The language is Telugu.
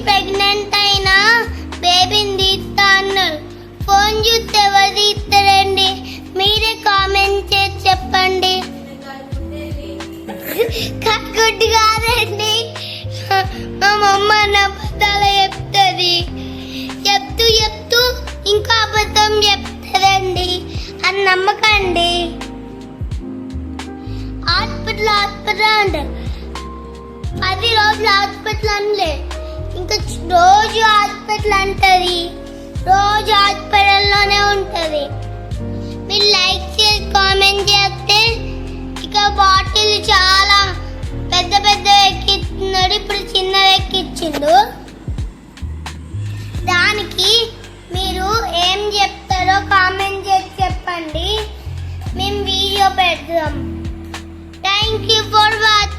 ప్రెగ్నెంట్ అయినా బేబీని తీస్తా అన్నారు. ఫోన్ చూస్తే ఎవరు తీస్తారండి? మీరే కామెంట్ చేసి చెప్పండి. కట్టుకుంటు కాదండి, మా అమ్మ నా అబద్ధాలు చెప్తుంది. చెప్తూ ఇంకా అబద్ధం చెప్తారండి అని నమ్మకండి. హాస్పిటల్ అంటారు, 10 రోజులు హాస్పిటల్ అనలే, ఇంకా రోజు హాస్పిటల్ అంటది, రోజు హాస్పిటల్లోనే ఉంటుంది. మీరు లైక్ చేసి కామెంట్ చేస్తే ఇక బాటిల్ చాలా పెద్ద ఎక్కిస్తున్నాడు, ఇప్పుడు చిన్నవి ఎక్కిచ్చిండు. దానికి మీరు ఏం చెప్తారో కామెంట్ చేసి చెప్పండి, మేము వీడియో పెడతాం. Thank you for watching.